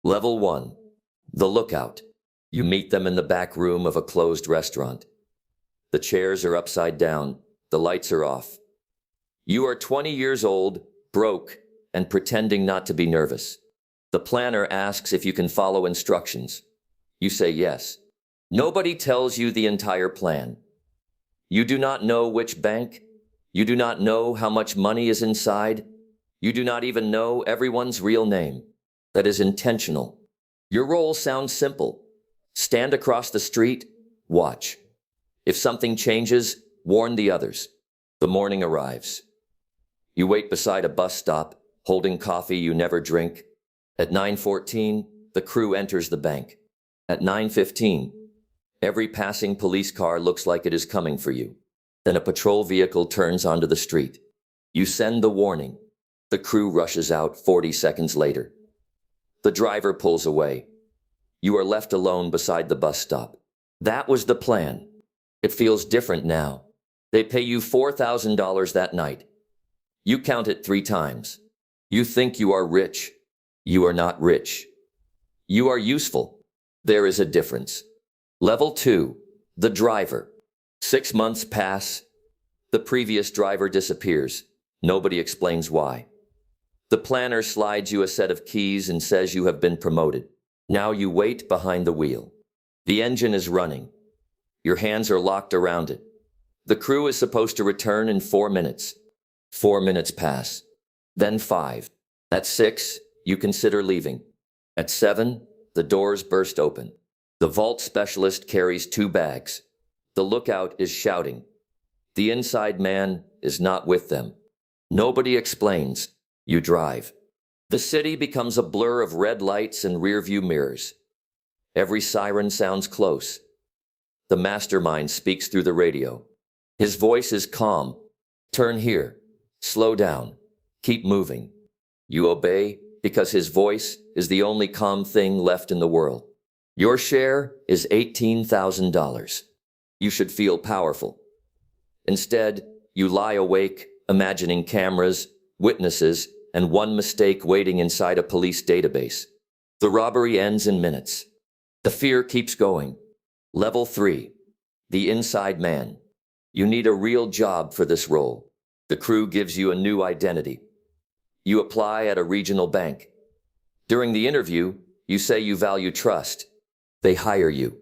Level 1. The lookout. You meet them in the back room of a closed restaurant. The chairs are upside down. The lights are off. You are 20 years old, broke, and pretending not to be nervous. The planner asks if you can follow instructions. You say yes. Nobody tells you the entire plan. You do not know which bank. You do not know how much money is inside. You do not even know everyone's real name. That is intentional. Your role sounds simple. Stand across the street, watch. If something changes, warn the others. The morning arrives. You wait beside a bus stop, holding coffee you never drink. At 9:14, the crew enters the bank. At 9:15, every passing police car looks like it is coming for you. Then a patrol vehicle turns onto the street. You send the warning. The crew rushes out 40 seconds later. The driver pulls away. You are left alone beside the bus stop. That was the plan. It feels different now. They pay you $4,000 that night. You count it 3 times. You think you are rich. You are not rich. You are useful. There is a difference. Level 2. The driver. 6 months pass. The previous driver disappears. Nobody explains why. The planner slides you a set of keys and says you have been promoted. Now you wait behind the wheel. The engine is running. Your hands are locked around it. The crew is supposed to return in 4 minutes. 4 minutes pass. Then 5. At 6, you consider leaving. At 7, the doors burst open. The vault specialist carries 2 bags. The lookout is shouting. The inside man is not with them. Nobody explains. You drive. The city becomes a blur of red lights and rearview mirrors. Every siren sounds close. The mastermind speaks through the radio. His voice is calm. Turn here. Slow down. Keep moving. You obey because his voice is the only calm thing left in the world. Your share is $18,000. You should feel powerful. Instead, you lie awake, imagining cameras, witnesses, and one mistake waiting inside a police database. The robbery ends in minutes. The fear keeps going. Level 3. The inside man. You need a real job for this role. The crew gives you a new identity. You apply at a regional bank. During the interview, you say you value trust. They hire you.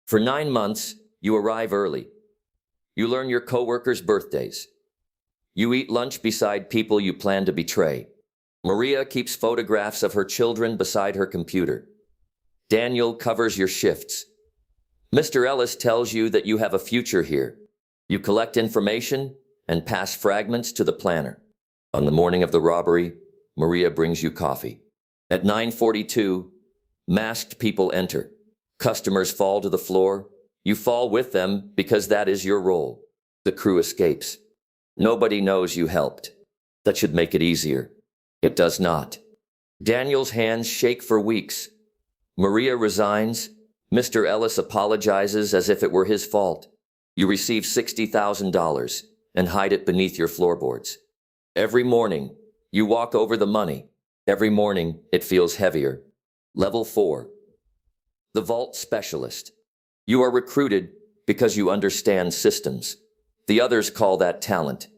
For 9 months, you arrive early. You learn your coworkers' birthdays. You eat lunch beside people you plan to betray. Maria keeps photographs of her children beside her computer. Daniel covers your shifts. Mr. Ellis tells you that you have a future here. You collect information and pass fragments to the planner. On the morning of the robbery, Maria brings you coffee. At 9:42, masked people enter. Customers fall to the floor. You fall with them because that is your role. The crew escapes. Nobody knows you helped. That should make it easier. It does not. Daniel's hands shake for weeks. Maria resigns. Mr. Ellis apologizes as if it were his fault. You receive $60,000 and hide it beneath your floorboards. Every morning, you walk over the money. Every morning, it feels heavier. Level 4. The vault specialist. You are recruited because you understand systems. The others call that talent.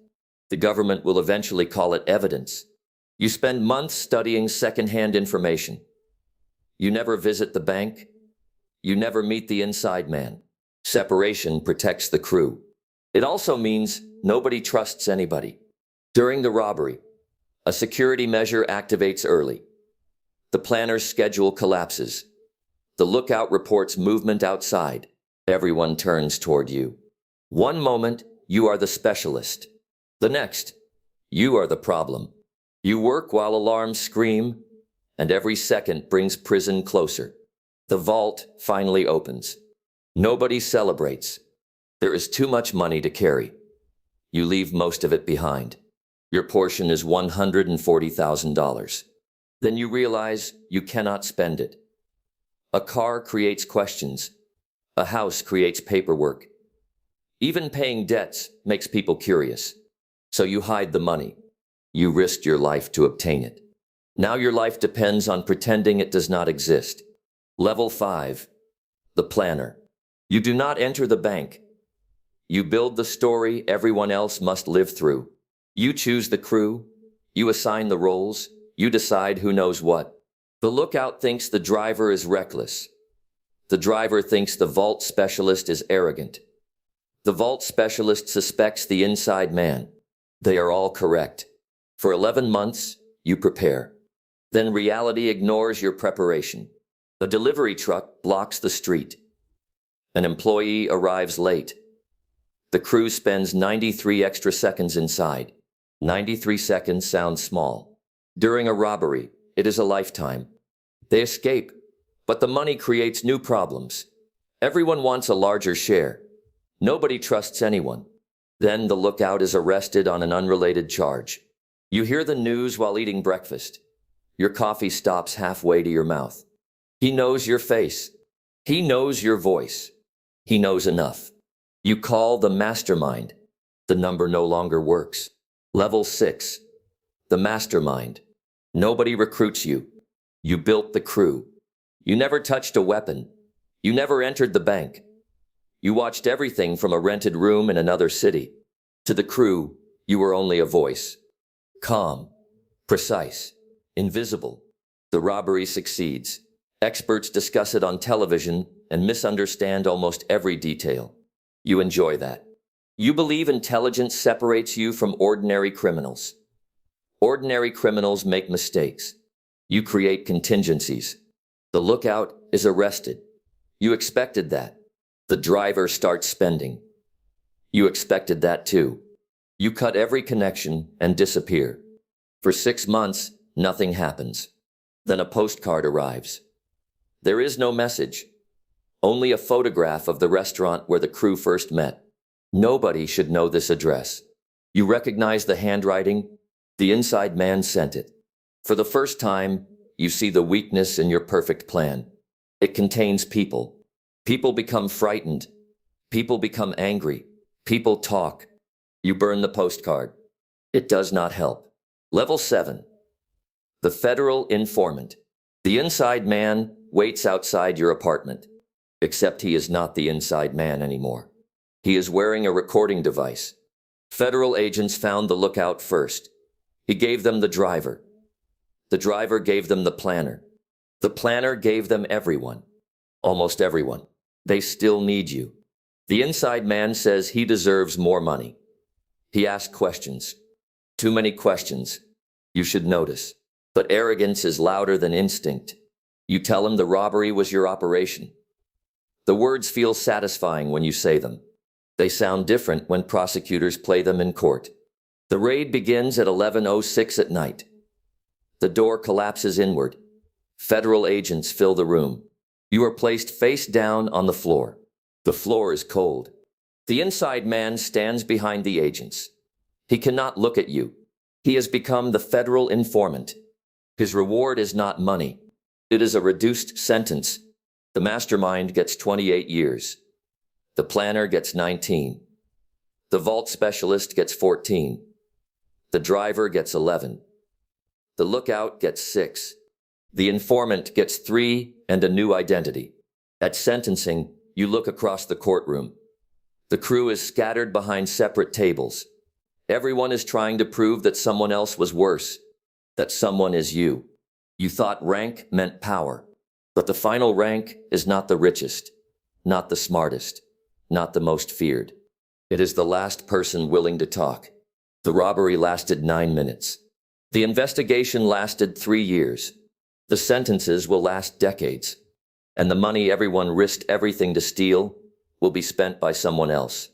The government will eventually call it evidence. You spend months studying secondhand information. You never visit the bank. You never meet the inside man. Separation protects the crew. It also means nobody trusts anybody. During the robbery, a security measure activates early. The planner's schedule collapses. The lookout reports movement outside. Everyone turns toward you. One moment, you are the specialist. The next, you are the problem. You work while alarms scream, and every second brings prison closer. The vault finally opens. Nobody celebrates. There is too much money to carry. You leave most of it behind. Your portion is $140,000. Then you realize you cannot spend it. A car creates questions. A house creates paperwork. Even paying debts makes people curious. So you hide the money. You risked your life to obtain it. Now your life depends on pretending it does not exist. Level 5. The planner. You do not enter the bank. You build the story everyone else must live through. You choose the crew. You assign the roles. You decide who knows what. The lookout thinks the driver is reckless. The driver thinks the vault specialist is arrogant. The vault specialist suspects the inside man. They are all correct. For 11 months, you prepare. Then reality ignores your preparation. A delivery truck blocks the street. An employee arrives late. The crew spends 93 extra seconds inside. 93 seconds sounds small. During a robbery, it is a lifetime. They escape, but the money creates new problems. Everyone wants a larger share. Nobody trusts anyone. Then the lookout is arrested on an unrelated charge. You hear the news while eating breakfast. Your coffee stops halfway to your mouth. He knows your face. He knows your voice. He knows enough. You call the Mastermind. The number no longer works. Level 6. The Mastermind. Nobody recruits you. You built the crew. You never touched a weapon. You never entered the bank. You watched everything from a rented room in another city. To the crew, you were only a voice. Calm, precise, invisible. The robbery succeeds. Experts discuss it on television and misunderstand almost every detail. You enjoy that. You believe intelligence separates you from ordinary criminals. Ordinary criminals make mistakes. You create contingencies. The lookout is arrested. You expected that. The driver starts spending. You expected that too. You cut every connection and disappear. For 6 months, nothing happens. Then a postcard arrives. There is no message. Only a photograph of the restaurant where the crew first met. Nobody should know this address. You recognize the handwriting. The inside man sent it. For the first time, you see the weakness in your perfect plan. It contains people. People become frightened. People become angry. People talk. You burn the postcard. It does not help. Level 7. The Federal Informant. The inside man waits outside your apartment. Except he is not the inside man anymore. He is wearing a recording device. Federal agents found the lookout first. He gave them the driver. The driver gave them the planner. The planner gave them everyone. Almost everyone. They still need you. The inside man says he deserves more money. He asks questions. Too many questions. You should notice. But arrogance is louder than instinct. You tell him the robbery was your operation. The words feel satisfying when you say them. They sound different when prosecutors play them in court. The raid begins at 11:06 at night. The door collapses inward. Federal agents fill the room. You are placed face down on the floor. The floor is cold. The inside man stands behind the agents. He cannot look at you. He has become the Federal Informant. His reward is not money. It is a reduced sentence. The Mastermind gets 28 years. The planner gets 19. The vault specialist gets 14. The driver gets 11. The lookout gets 6. The informant gets 3 and a new identity. At sentencing, you look across the courtroom. The crew is scattered behind separate tables. Everyone is trying to prove that someone else was worse, that someone is you. You thought rank meant power, but the final rank is not the richest, not the smartest, not the most feared. It is the last person willing to talk. The robbery lasted 9 minutes. The investigation lasted 3 years. The sentences will last decades. And the money everyone risked everything to steal will be spent by someone else.